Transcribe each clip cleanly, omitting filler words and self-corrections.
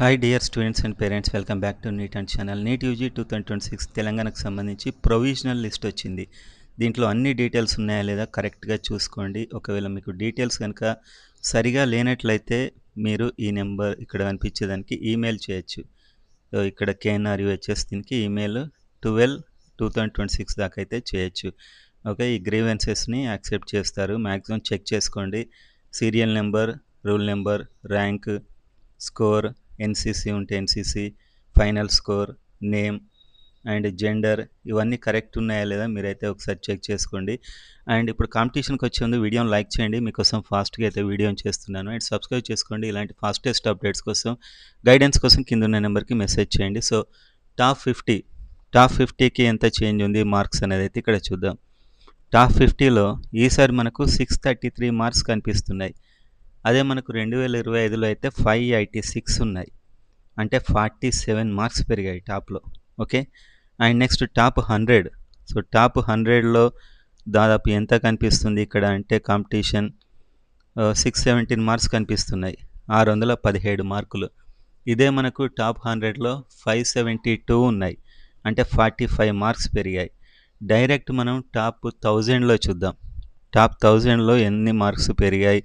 Hi dear students and parents, welcome back to NEET and channel. NEET UG 2026 తెలంగాణకు సంబంధించి provisional list వచ్చింది. దీంట్లో అన్ని డీటెయిల్స్ ఉన్నాయా లేదా కరెక్ట్గా చూసుకోండి. ఒకవేళ మీకు డీటెయిల్స్ కనుక సరిగా లేనట్లయితే మీరు ఈ నెంబర్ ఇక్కడ కనిపించేదానికి ఈమెయిల్ చేయొచ్చు. ఇక్కడ KNRUHS దీనికి ఈమెయిల్ 12/2026 దాకా అయితే చేయొచ్చు. ఓకే, ఈ గ్రీవెన్సెస్ని యాక్సెప్ట్ చేస్తారు. మ్యాక్సిమం చెక్ చేసుకోండి. Serial number, roll number, rank, score, NCC ఉంటే NCC, final score, name and gender ఇవన్నీ కరెక్ట్ ఉన్నాయా లేదా మీరైతే ఒకసారి చెక్ చేసుకోండి. అండ్ ఇప్పుడు కాంపిటీషన్కి వచ్చే ముందు వీడియోని లైక్ చేయండి. మీకోసం ఫాస్ట్గా అయితే వీడియోని చేస్తున్నాను. అండ్ సబ్స్క్రైబ్ చేసుకోండి. ఇలాంటి ఫాస్టెస్ట్ అప్డేట్స్ కోసం, గైడెన్స్ కోసం కింద ఉన్న నెంబర్కి మెసేజ్ చేయండి. సో టాప్ 50కి ఎంత చేంజ్ ఉంది మార్క్స్ అనేది అయితే ఇక్కడ చూద్దాం. టాప్ 50లో ఈసారి మనకు 633 మార్క్స్ కనిపిస్తున్నాయి. అదే మనకు 2025లో అయితే 586 ఉన్నాయి. అంటే 47 మార్క్స్ పెరిగాయి టాప్లో. Okay, and next top 100. So top 100లో దాదాపు ఎంత కనిపిస్తుంది ఇక్కడ అంటే కాంపిటీషన్ 617 మార్క్స్ కనిపిస్తున్నాయి, 617 మార్కులు. ఇదే మనకు టాప్ 100లో 572 ఉన్నాయి, అంటే 45 మార్క్స్ పెరిగాయి. డైరెక్ట్ మనం టాప్ 1000లో చూద్దాం. టాప్ 1000లో ఎన్ని మార్క్స్ పెరిగాయి,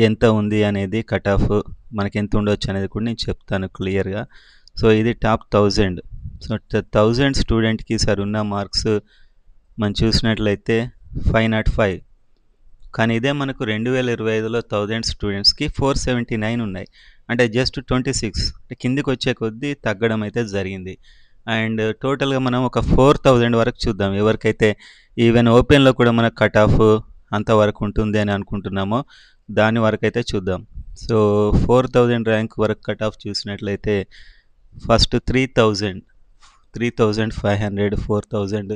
ఎంత ఉంది అనేది కట్ ఆఫ్ మనకి ఎంత ఉండొచ్చు అనేది కూడా నేను చెప్తాను క్లియర్గా. సో ఇది టాప్ 1000. సో 1000 స్టూడెంట్కి సార్ ఉన్న మార్క్స్ మనం చూసినట్లయితే 505. కానీ ఇదే మనకు 2025లో 1000 స్టూడెంట్స్కి 479 ఉన్నాయి, అంటే జస్ట్ 26, అంటే కిందికి వచ్చే కొద్దీ తగ్గడం అయితే జరిగింది. అండ్ టోటల్గా మనం ఒక 4000 వరకు చూద్దాం. ఎవరికైతే ఈవెన్ ఓపెన్లో కూడా మనకు కట్ ఆఫ్ అంతవరకు ఉంటుంది అని అనుకుంటున్నామో దాని వరకు అయితే చూద్దాం. సో 4000 ర్యాంక్ వరకు కట్ ఆఫ్ చూసినట్లయితే ఫస్ట్ 3000, 3500, 4000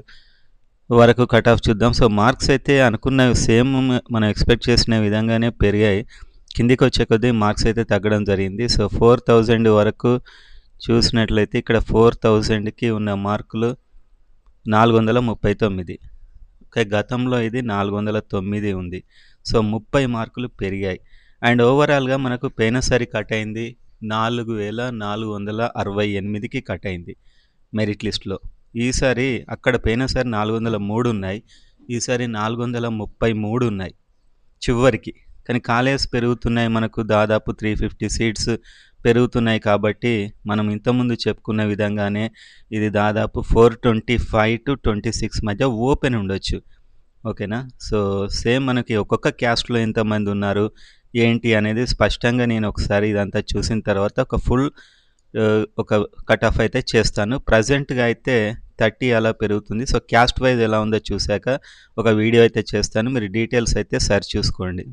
వరకు కట్ ఆఫ్ చూద్దాం. సో మార్క్స్ అయితే అనుకున్న సేమ్ మనం ఎక్స్పెక్ట్ చేసిన విధంగానే పెరిగాయి. కిందికి వచ్చే కొద్దీ మార్క్స్ అయితే తగ్గడం జరిగింది. సో 4000 వరకు చూసినట్లయితే ఇక్కడ 4000కి ఉన్న మార్కులు 439. ఓకే, గతంలో ఇది 409 ఉంది. సో 30 మార్కులు పెరిగాయి. అండ్ ఓవరాల్గా మనకు పోయినసారి కట్ అయింది 4468కి కట్ అయింది మెరిట్ లిస్ట్లో. ఈసారి అక్కడ పోయినసారి 403 ఉన్నాయి, ఈసారి 433 ఉన్నాయి చివరికి. కానీ కాలేజ్ పెరుగుతున్నాయి, మనకు దాదాపు 350 సీట్స్ పెరుగుతున్నాయి. కాబట్టి మనం ఇంతకుముందు చెప్పుకున్న విధంగానే ఇది దాదాపు 425 to 26 మధ్య ఓపెన్ ఉండొచ్చు. ఓకేనా. సో సేమ్ మనకి ఒక్కొక్క క్యాస్ట్లో ఎంతమంది ఉన్నారు ఏంటి అనేది స్పష్టంగా నేను ఒకసారి ఇదంతా చూసిన తర్వాత ఒక కట్ ఆఫ్ అయితే చేస్తాను. ప్రజెంట్గా అయితే 30 అలా పెరుగుతుంది. సో క్యాస్ట్ వైజ్ ఎలా ఉందో చూశాక ఒక వీడియో అయితే చేస్తాను. మీరు డీటెయిల్స్ అయితే సర్చ్ చూసుకోండి.